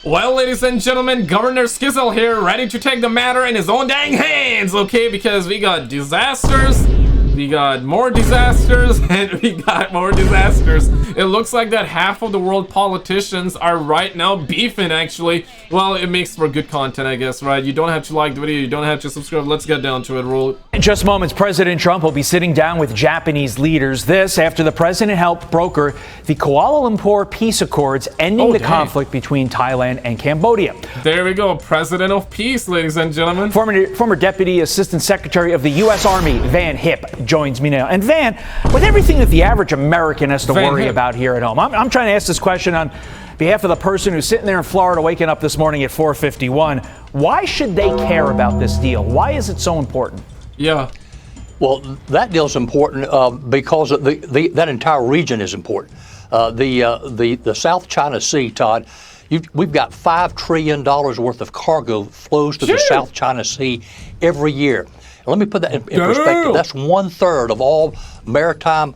Well, ladies and gentlemen, Governor SKizzle here, ready to take the matter in his own dang hands, okay? Because we got disasters, we got more disasters, and we got more disasters. It looks like that half of the world politicians are right now beefing, actually. Well, it makes for good content, I guess, right? You don't have to like the video, you don't have to subscribe. Let's get down to it, roll. In just moments, President Trump will be sitting down with Japanese leaders. This after the president helped broker the Kuala Lumpur peace accords, ending the conflict between Thailand and Cambodia. There we go, President of Peace, ladies and gentlemen. Former Deputy Assistant Secretary of the U.S. Army, Van Hip, joins me now. And Van, with everything that the average American has to worry about here at home, I'm trying to ask this question on behalf of the person who's sitting there in Florida waking up this morning at 4:51. Why should they care about this deal? Why is it so important? Yeah. Well, that deal's important because that entire region is important. The South China Sea, Todd, we've got $5 trillion worth of cargo flows to the South China Sea every year. Let me put that in perspective. That's 1/3 of all maritime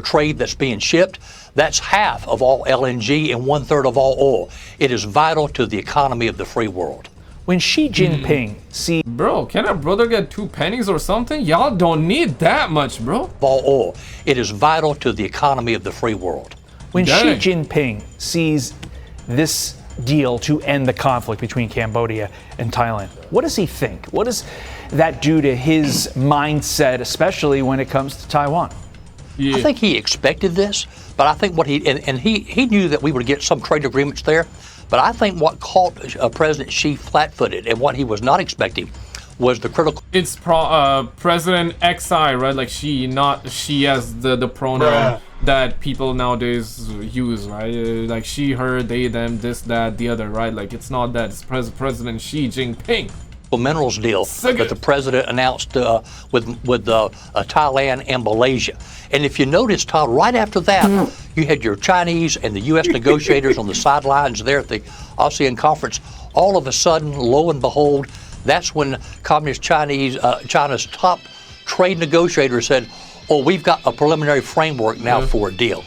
trade that's being shipped. That's half of all LNG and 1/3 of all oil. It is vital to the economy of the free world. When Xi Jinping sees... Bro, can a brother get 2 pennies or something? Y'all don't need that much, bro. All oil. It is vital to the economy of the free world. When Xi Jinping sees this deal to end the conflict between Cambodia and Thailand, what does he think? What does that do to his mindset, especially when it comes to Taiwan? I think he expected this, but I think what he knew that we would get some trade agreements there. But I think what caught President Xi flat-footed and what he was not expecting was the critical. It's President XI, right? Like she, not she as the pronoun that people nowadays use, right? Like she, her, they, them, this, that, the other, right? Like it's not that. It's President Xi Jinping. Minerals deal that the president announced with Thailand and Malaysia. And if you notice, Todd, right after that, you had your Chinese and the U.S. negotiators on the sidelines there at the ASEAN conference. All of a sudden, lo and behold, that's when Communist China's top trade negotiator said, oh, we've got a preliminary framework now for a deal.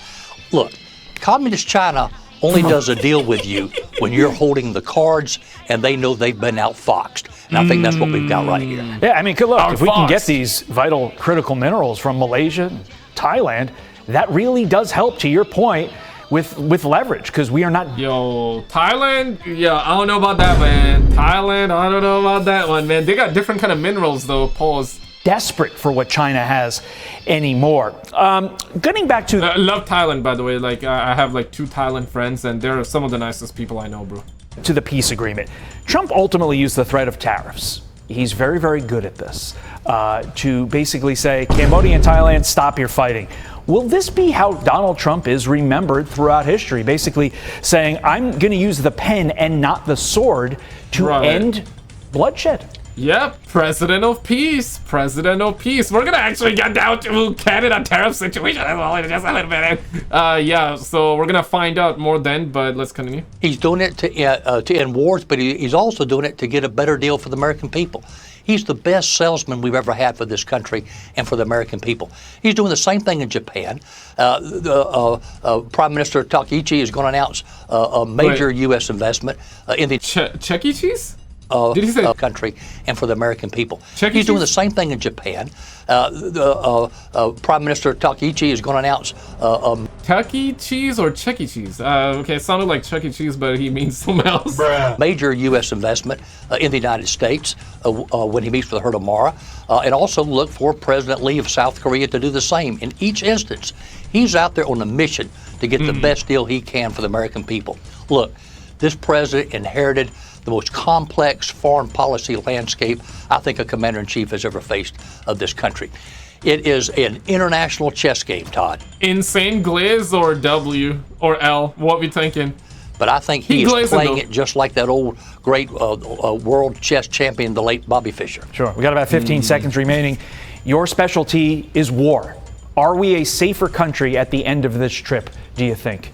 Look, Communist China only does a deal with you when you're holding the cards and they know they've been outfoxed. And I think that's what we've got right here. Yeah, I mean, look, if we can get these vital critical minerals from Malaysia, Thailand, that really does help, to your point, with leverage, because we are not... Yo, Thailand, yeah, I don't know about that, man. Thailand, I don't know about that one, man. They got different kind of minerals, though, pause. Desperate for what China has anymore. Getting back to... I love Thailand, by the way. Like, I have, like, 2 Thailand friends, and they're some of the nicest people I know, bro. To the peace agreement. Trump ultimately used the threat of tariffs. He's very, very good at this, to basically say, Cambodia and Thailand, stop your fighting. Will this be how Donald Trump is remembered throughout history? Basically saying, I'm going to use the pen and not the sword to end bloodshed. Yep, President of Peace. President of Peace. We're gonna actually get down to Canada tariff situation as well in just a little bit. Yeah, so we're gonna find out more then, but let's continue. He's doing it to end wars, but he's also doing it to get a better deal for the American people. He's the best salesman we've ever had for this country and for the American people. He's doing the same thing in Japan. Prime Minister Takaichi is going to announce a major U.S. investment in the Chuck E. Cheese? Did he say country and for the American people? He's doing the same thing in Japan. Prime Minister Takaichi is going to announce Chuck E. Cheese or Chuck E. Cheese? Okay, it sounded like Chuck E. Cheese, but he means something else. Major U.S. investment in the United States when he meets with her tomorrow, and also look for President Lee of South Korea to do the same. In each instance, he's out there on a mission to get the best deal he can for the American people. Look, this president inherited the most complex foreign policy landscape I think a commander-in-chief has ever faced of this country. It is an international chess game, Todd. Insane Gliz or W or L? What we thinking? But I think he is playing it just like that old great world chess champion, the late Bobby Fischer. Sure. We got about 15 seconds remaining. Your specialty is war. Are we a safer country at the end of this trip, do you think?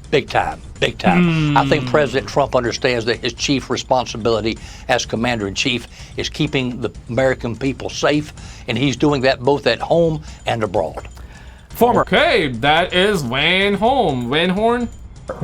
Big time, big time. I think President Trump understands that his chief responsibility as commander-in-chief is keeping the American people safe, and he's doing that both at home and abroad. Okay, that is Van Horn.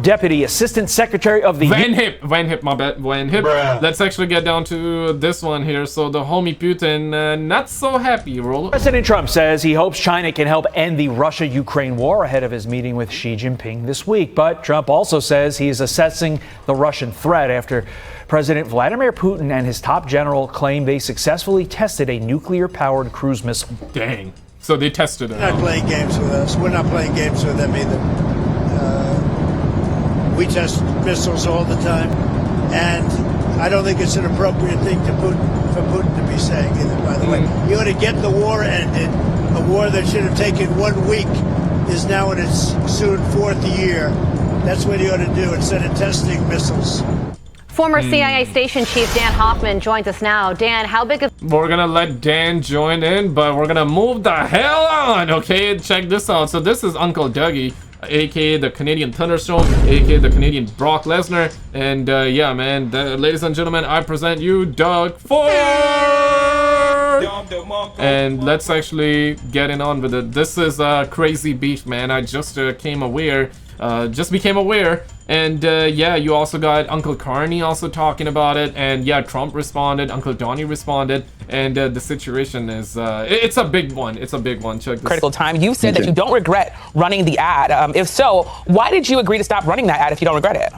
Deputy Assistant Secretary of the Van Hip, my bad. Van Hip. Let's actually get down to this one here. So the homie Putin, not so happy, Roll. President Trump says he hopes China can help end the Russia-Ukraine war ahead of his meeting with Xi Jinping this week. But Trump also says he is assessing the Russian threat after President Vladimir Putin and his top general claim they successfully tested a nuclear-powered cruise missile. Dang. So they tested it. They're not playing games with us. We're not playing games with them either. We test missiles all the time, and I don't think it's an appropriate thing for Putin to be saying either, by the way. You ought to get the war ended. A war that should have taken 1 week is now in its soon 4th year. That's what you ought to do instead of testing missiles. Former CIA station chief Dan Hoffman joins us now. Dan, how big is... We're gonna let Dan join in, but we're gonna move the hell on, okay? Check this out. So this is Uncle Dougie, aka the Canadian Thunderstorm, aka the Canadian Brock Lesnar. And yeah, man, ladies and gentlemen, I present you Doug Ford! And let's actually get in on with it. This is crazy beef, man. I just became aware. And yeah, you also got Uncle Carney also talking about it, and yeah, Trump responded, Uncle Donnie responded, and the situation is it's a big one. Check this. Critical time. You said that you don't regret running the ad. If so, why did you agree to stop running that ad if you don't regret it?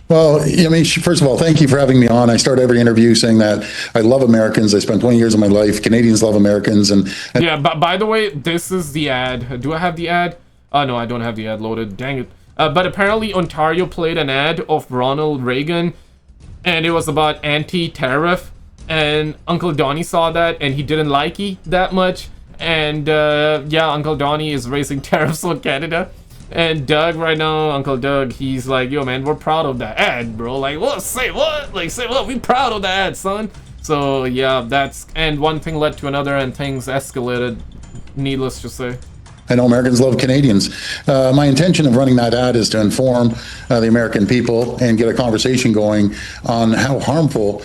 Well, I mean, first of all, thank you for having me on. I start every interview saying that I love Americans. I spent 20 years of my life. Canadians love Americans. And yeah, but by the way, this is the ad. Do I have the ad? Oh, no, I don't have the ad loaded. Dang it. But apparently Ontario played an ad of Ronald Reagan, and it was about anti-tariff, and Uncle Donnie saw that, and he didn't like it that much, and yeah, Uncle Donnie is raising tariffs on Canada, and Doug right now, Uncle Doug, he's like, yo man, we're proud of that ad, bro, like, what, say what, we proud of that ad, son. So yeah, and one thing led to another, and things escalated, needless to say. I know Americans love Canadians. My intention of running that ad is to inform the American people and get a conversation going on how harmful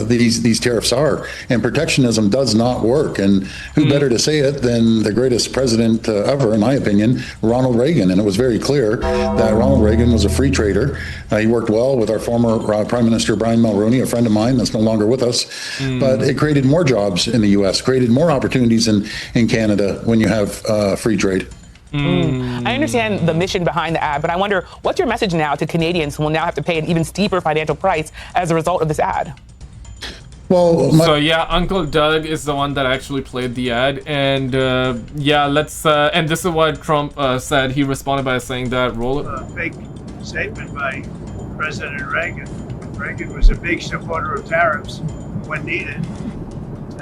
these tariffs are. And protectionism does not work. And who better to say it than the greatest president ever, in my opinion, Ronald Reagan. And it was very clear that Ronald Reagan was a free trader. He worked well with our former Prime Minister Brian Mulroney, a friend of mine that's no longer with us. But it created more jobs in the U.S., created more opportunities in Canada when you have free trade. I understand the mission behind the ad, but I wonder, what's your message now to Canadians who will now have to pay an even steeper financial price as a result of this ad? Well, so yeah, Uncle Doug is the one that actually played the ad, and yeah, let's and this is what Trump said. He responded by saying that, roll it. A big statement by President Reagan. Reagan was a big supporter of tariffs when needed.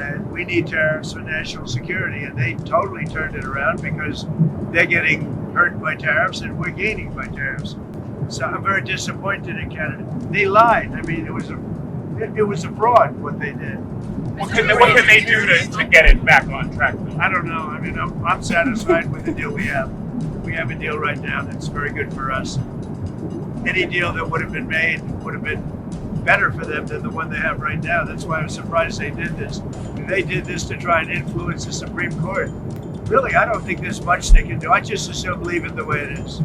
And we need tariffs for national security, and they totally turned it around because they're getting hurt by tariffs and we're gaining by tariffs. So I'm very disappointed in Canada. They lied. I mean, it was a fraud what they did. What can they do to get it back on track? I don't know. I mean, I'm satisfied with the deal we have. We have a deal right now that's very good for us. Any deal that would have been made would have been better for them than the one they have right now. That's why I'm surprised they did this. They did this to try and influence the Supreme Court. Really, I don't think there's much they can do. I just assume leave it the way it is.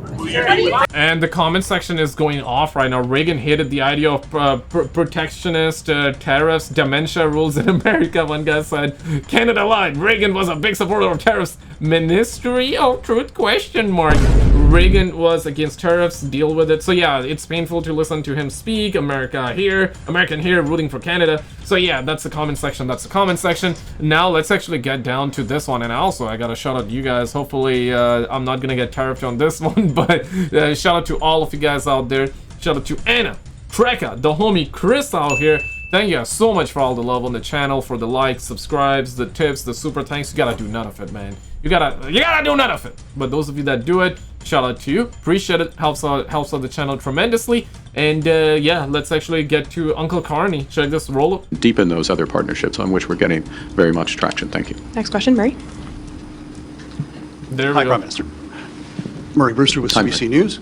And the comment section is going off right now. Reagan hated the idea of protectionist tariffs. Dementia rules in America. One guy said, Canada lied. Reagan was a big supporter of tariffs. Ministry of Truth ? Reagan was against tariffs. Deal with it. So yeah, it's painful to listen to him speak. American here, rooting for Canada. So yeah, that's the comment section. Now let's actually get down to this one. And also, I gotta shout out you guys. Hopefully, I'm not gonna get tariffed on this one, but shout out to all of you guys out there. Shout out to Anna, Treka, the homie Chris out here. Thank you guys so much for all the love on the channel, for the likes, subscribes, the tips, the super thanks. You gotta do none of it, man. You gotta do none of it. But those of you that do it, shout out to you. Appreciate it. Helps out the channel tremendously. And yeah, let's actually get to Uncle Carney. Check this roll up. Deepen those other partnerships on which we're getting very much traction. Thank you. Next question, Murray. There we Hi, go. Prime Minister. Murray Brewster with CBC News.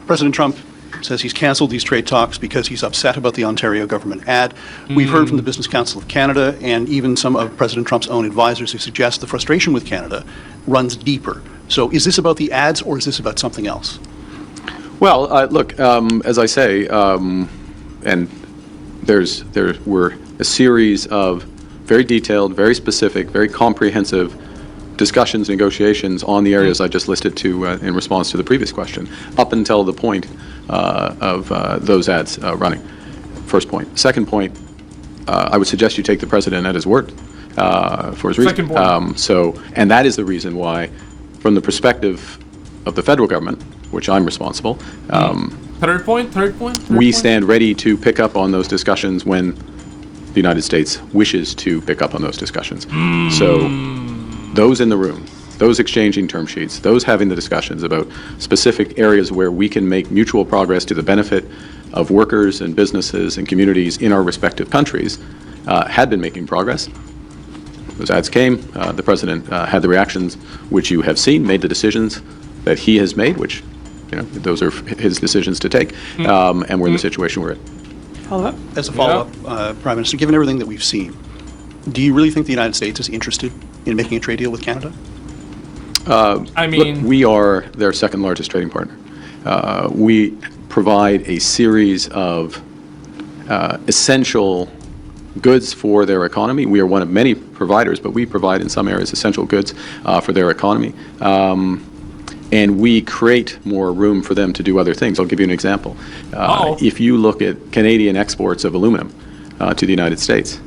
President Trump says he's canceled these trade talks because he's upset about the Ontario government ad. We've heard from the Business Council of Canada and even some of President Trump's own advisors who suggest the frustration with Canada runs deeper. So is this about the ads or is this about something else? Well, look, as I say, and there were a series of very detailed, very specific, very comprehensive discussions, negotiations on the areas I just listed to in response to the previous question, up until the point of those ads running. First point. Second point, I would suggest you take the president at his word for his reason. Second point. And that is the reason why, from the perspective of the federal government, which I'm responsible, Third point. we stand ready to pick up on those discussions when the United States wishes to pick up on those discussions. So those in the room, those exchanging term sheets, those having the discussions about specific areas where we can make mutual progress to the benefit of workers and businesses and communities in our respective countries, had been making progress. Those ads came, the president had the reactions which you have seen, made the decisions that he has made, which, those are his decisions to take, and we're in the situation we're in. As a follow-up, Prime Minister, given everything that we've seen, do you really think the United States is interested in making a trade deal with Canada? Look, we are their second largest trading partner. We provide a series of essential goods for their economy. We are one of many providers, but we provide in some areas essential goods for their economy. And we create more room for them to do other things. I'll give you an example. If you look at Canadian exports of aluminum to the United States,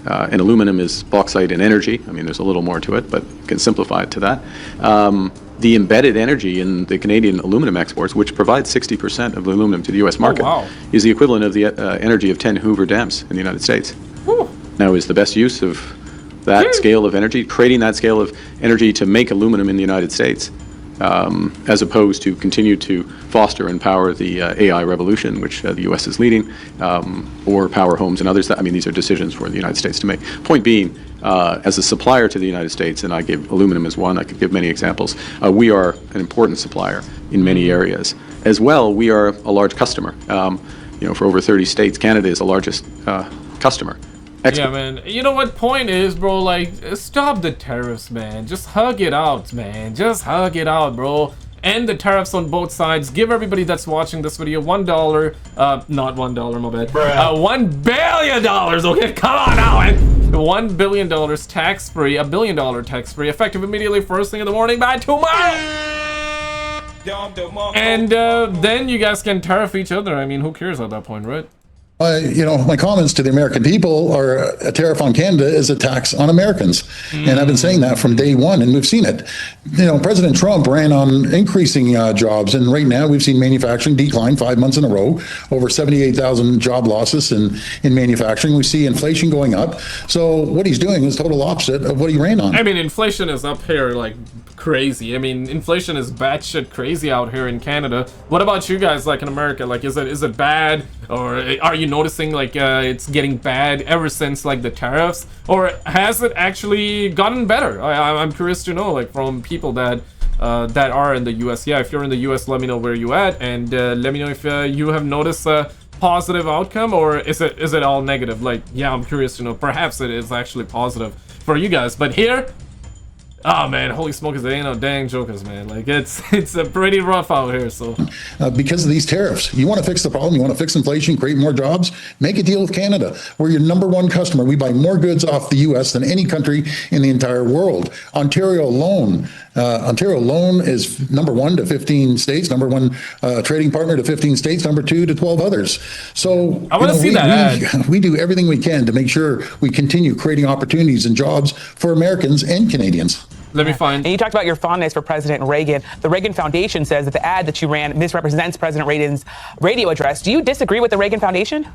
and aluminum is bauxite and energy. I mean, there's a little more to it, but you can simplify it to that. The embedded energy in the Canadian aluminum exports, which provides 60% of the aluminum to the U.S. market, is the equivalent of the energy of 10 Hoover dams in the United States. Now, is the best use of that scale of energy, creating that scale of energy to make aluminum in the United States, as opposed to continue to foster and power the AI revolution, which the U.S. is leading, or power homes and others. I mean, these are decisions for the United States to make. Point being, as a supplier to the United States, and I give aluminum as one, I could give many examples, we are an important supplier in many areas. As well, we are a large customer. For over 30 states, Canada is the largest customer. Yeah, man. You know what point is, bro? Like, stop the tariffs, man. Just hug it out, man. Just hug it out, bro. End the tariffs on both sides. Give everybody that's watching this video $1, not $1, my bad. $1 billion, okay? Come on now, man. $1 billion tax-free, $1 billion tax-free, effective immediately first thing in the morning by tomorrow. And then you guys can tariff each other. I mean, who cares at that point, right? My comments to the American people are a tariff on Canada is a tax on Americans. And I've been saying that from day one, and we've seen it. President Trump ran on increasing jobs, and right now we've seen manufacturing decline 5 months in a row, over 78,000 job losses in manufacturing. We see inflation going up. So what he's doing is total opposite of what he ran on. I mean, inflation is up here like crazy. I mean, inflation is batshit crazy out here in Canada. What about you guys, like in America? Like, is it bad, or are you noticing like it's getting bad ever since like the tariffs, or has it actually gotten better? I'm curious to know, like, from people that are in the US. Yeah, if you're in the US, let me know where you at, and let me know if you have noticed a positive outcome, or is it all negative? Like, yeah, I'm curious to know. Perhaps it is actually positive for you guys, but here, oh man, holy smokers, they ain't no dang jokers, man. Like, it's a pretty rough out here. So because of these tariffs, you want to fix the problem, you want to fix inflation, create more jobs, make a deal with Canada. We're your number one customer. We buy more goods off the US than any country in the entire world. Ontario alone is number 1 to 15 states, number 1 trading partner to 15 states, number 2 to 12 others. So I want to see that. We do everything we can to make sure we continue creating opportunities and jobs for Americans and Canadians. Let me find. And you talked about your fondness for President Reagan. The Reagan Foundation says that the ad that you ran misrepresents President Reagan's radio address. Do you disagree with the Reagan Foundation?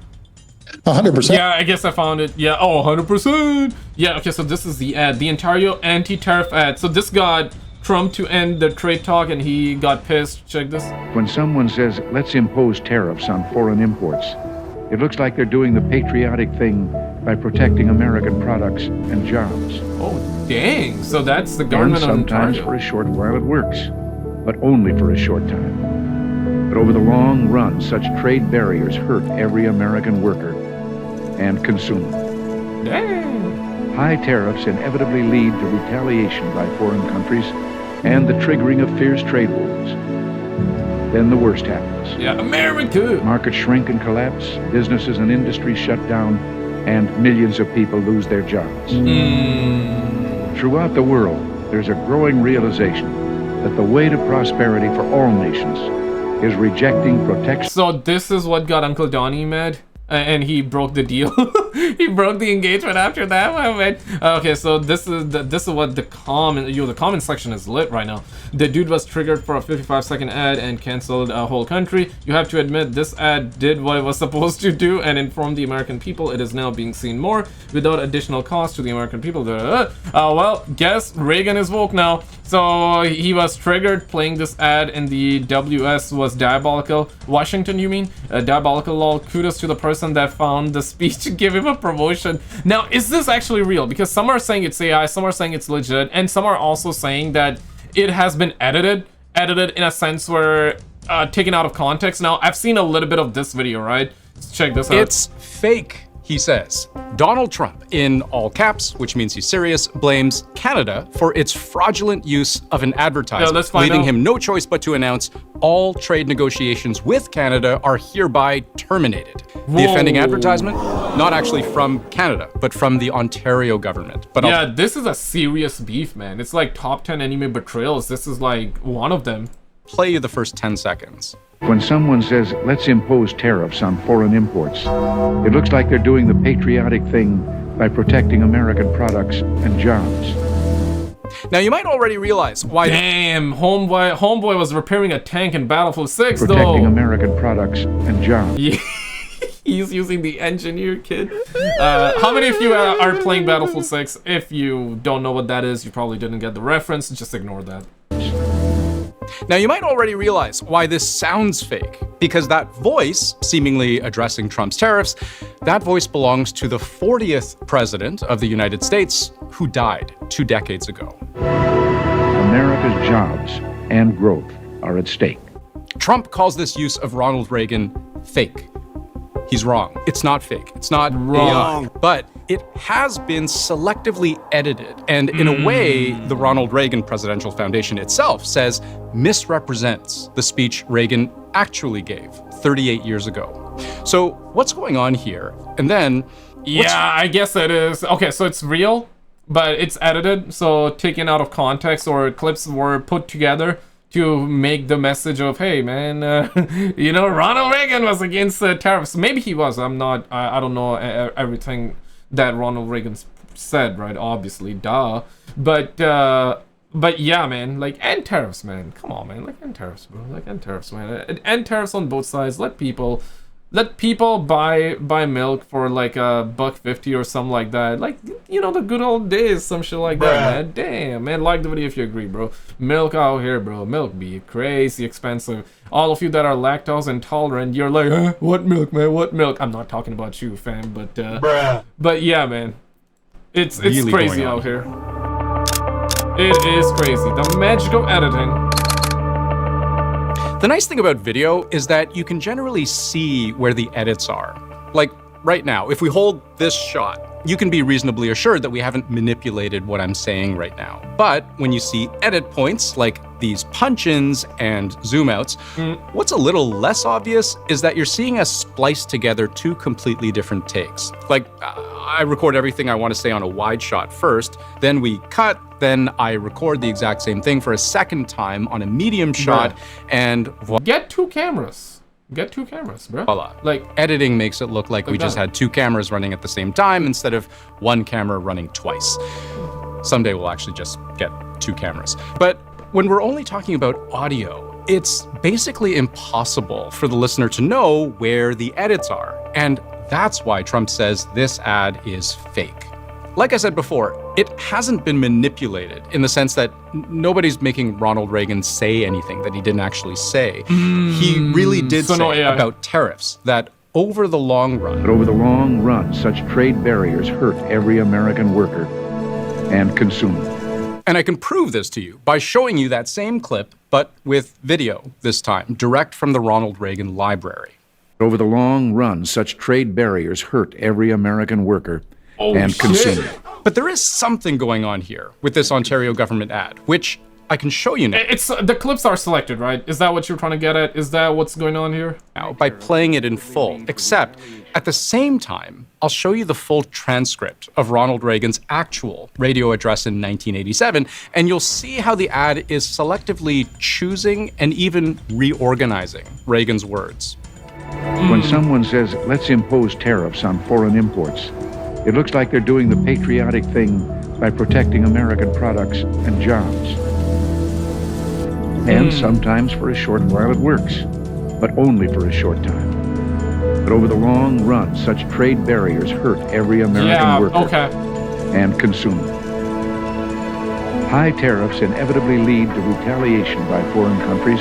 100%. Yeah, I guess I found it. Yeah, 100%. Yeah, okay, so this is the ad, the Ontario anti-tariff ad. So this got Trump to end the trade talk, and he got pissed. Check this. When someone says, let's impose tariffs on foreign imports, it looks like they're doing the patriotic thing by protecting American products and jobs. Oh, dang. So that's the government of Ontario. Sometimes for a short while it works, but only for a short time. But over the long run, such trade barriers hurt every American worker and consumer. Dang. High tariffs inevitably lead to retaliation by foreign countries and the triggering of fierce trade wars. then the worst happens. Yeah, America. Markets shrink and collapse, businesses and industries shut down, and millions of people lose their jobs. Throughout the world, there's a growing realization that the way to prosperity for all nations is rejecting protection. So this is what got Uncle Donnie mad, and he broke the deal. He broke the engagement after that, my man. Okay, so this is what the comment section is lit right now. The dude was triggered for a 55-second ad and canceled a whole country. You have to admit this ad did what it was supposed to do and inform the American people. It is now being seen more without additional cost to the American people. Well, guess Reagan is woke now. So he was triggered playing this ad, and the WS was diabolical. Washington, you mean? Diabolical lol. Kudos to the person that found the speech to give him a promotion. Now, is this actually real? Because some are saying it's AI, some are saying it's legit, and some are also saying that it has been edited in a sense where taken out of context. Now, I've seen a little bit of this video, right? Let's check this out. It's fake, he says. Donald Trump, in all caps, which means he's serious, blames Canada for its fraudulent use of an advertisement, leaving him no choice but to announce all trade negotiations with Canada are hereby terminated. Whoa. The offending advertisement, not actually from Canada, but from the Ontario government. But yeah, this is a serious beef, man. It's like top 10 anime betrayals. This is like one of them. Play you the first 10 seconds. When someone says, let's impose tariffs on foreign imports, it looks like they're doing the patriotic thing by protecting American products and jobs. Now, you might already realize why... Damn, homeboy was repairing a tank in Battlefield 6, though. Protecting American products and jobs. Yeah. He's using the engineer kit. How many of you are playing Battlefield 6? If you don't know what that is, you probably didn't get the reference. Just ignore that. Now, you might already realize why this sounds fake, because that voice, seemingly addressing Trump's tariffs, that voice belongs to the 40th president of the United States, who died 2 decades ago. America's jobs and growth are at stake. Trump calls this use of Ronald Reagan fake. He's wrong. It's not fake. It's not wrong. AI, but it has been selectively edited. And in a way, the Ronald Reagan Presidential Foundation itself says misrepresents the speech Reagan actually gave 38 years ago. So what's going on here? And then... Yeah, I guess it is. Okay, so it's real, but it's edited. So taken out of context, or clips were put together to make the message of, hey man, you know, Ronald Reagan was against tariffs. Maybe he was. I don't know everything that Ronald Reagan said, right? Obviously, duh. But yeah, man, like, end tariffs, man. Come on, man, like, end tariffs, bro. Like, end tariffs, man. End tariffs on both sides. Let people buy milk for like $1.50 or something like that. Like, you know, the good old days, some shit like that, man. Damn, man, like the video if you agree, bro. Milk out here, bro. Milk be crazy expensive. All of you that are lactose intolerant, you're like, what milk, man? What milk? I'm not talking about you, fam, but yeah, man. It's really crazy out here. It is crazy. The magical editing. The nice thing about video is that you can generally see where the edits are. Like right now, if we hold this shot, you can be reasonably assured that we haven't manipulated what I'm saying right now. But when you see edit points like these punch-ins and zoom-outs, what's a little less obvious is that you're seeing us splice together 2 completely different takes. Like, I record everything I want to say on a wide shot first, then we cut, then I record the exact same thing for a second time on a medium shot, and get 2 cameras. Get 2 cameras, bro. Voila. Like, editing makes it look like we just had 2 cameras running at the same time instead of 1 camera running twice. Someday we'll actually just get 2 cameras. But when we're only talking about audio, it's basically impossible for the listener to know where the edits are. And that's why Trump says this ad is fake. Like I said before, it hasn't been manipulated in the sense that nobody's making Ronald Reagan say anything that he didn't actually say. He really did say about tariffs that over the long run... But over the long run, such trade barriers hurt every American worker and consumer. And I can prove this to you by showing you that same clip, but with video this time, direct from the Ronald Reagan library. Over the long run, such trade barriers hurt every American worker and consumer. But there is something going on here with this Ontario government ad, which I can show you now. It's the clips are selected, right? Is that what you're trying to get at? Is that what's going on here? Now by playing it in full, except at the same time, I'll show you the full transcript of Ronald Reagan's actual radio address in 1987, and you'll see how the ad is selectively choosing and even reorganizing Reagan's words. When someone says, let's impose tariffs on foreign imports, it looks like they're doing the patriotic thing by protecting American products and jobs. And sometimes for a short while it works, but only for a short time. But over the long run, such trade barriers hurt every American worker and consumer. High tariffs inevitably lead to retaliation by foreign countries.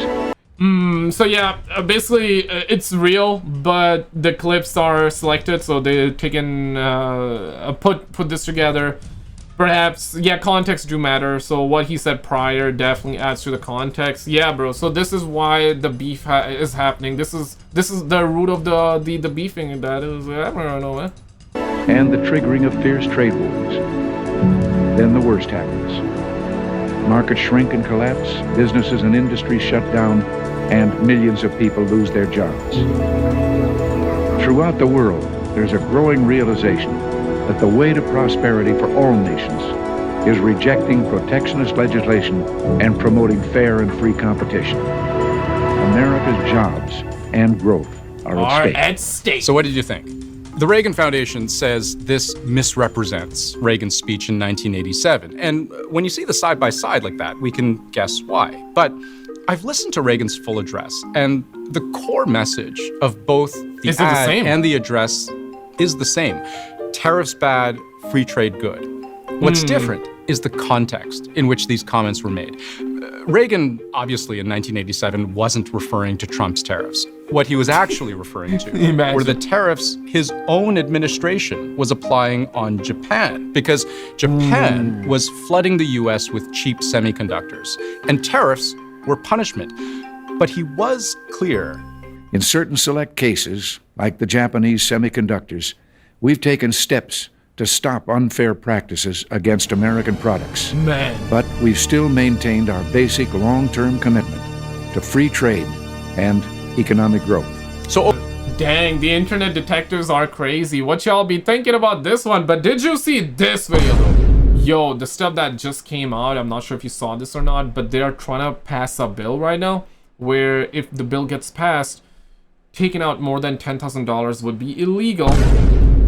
So yeah, basically it's real, but the clips are selected, so they've taken put this together. Perhaps, yeah, context do matter, so what he said prior definitely adds to the context. Yeah, bro, so this is why the beef is happening. This is the root of the beefing. That is, I don't know, man. And the triggering of fierce trade wars. Then the worst happens. Markets shrink and collapse, businesses and industries shut down, and millions of people lose their jobs. Throughout the world, there's a growing realization that the way to prosperity for all nations is rejecting protectionist legislation and promoting fair and free competition. America's jobs and growth are at stake. So what did you think? The Reagan Foundation says this misrepresents Reagan's speech in 1987. And when you see the side-by-side like that, we can guess why. But I've listened to Reagan's full address, and the core message of both the ad and the address is the same. Tariffs bad, free trade good. What's different is the context in which these comments were made. Reagan, obviously, in 1987, wasn't referring to Trump's tariffs. What he was actually referring to were the tariffs his own administration was applying on Japan, because Japan was flooding the US with cheap semiconductors, and tariffs were punishment. But he was clear. In certain select cases, like the Japanese semiconductors, we've taken steps to stop unfair practices against American products. But we've still maintained our basic long-term commitment to free trade and economic growth. So, dang, the internet detectives are crazy. What y'all be thinking about this one? But did you see this video though? Yo, the stuff that just came out, I'm not sure if you saw this or not, but they are trying to pass a bill right now where if the bill gets passed, taking out more than $10,000 would be illegal.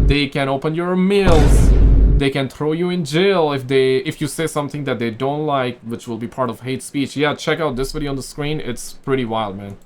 They can open your mails. They can throw you in jail if you say something that they don't like, which will be part of hate speech. Yeah, check out this video on the screen. It's pretty wild, man.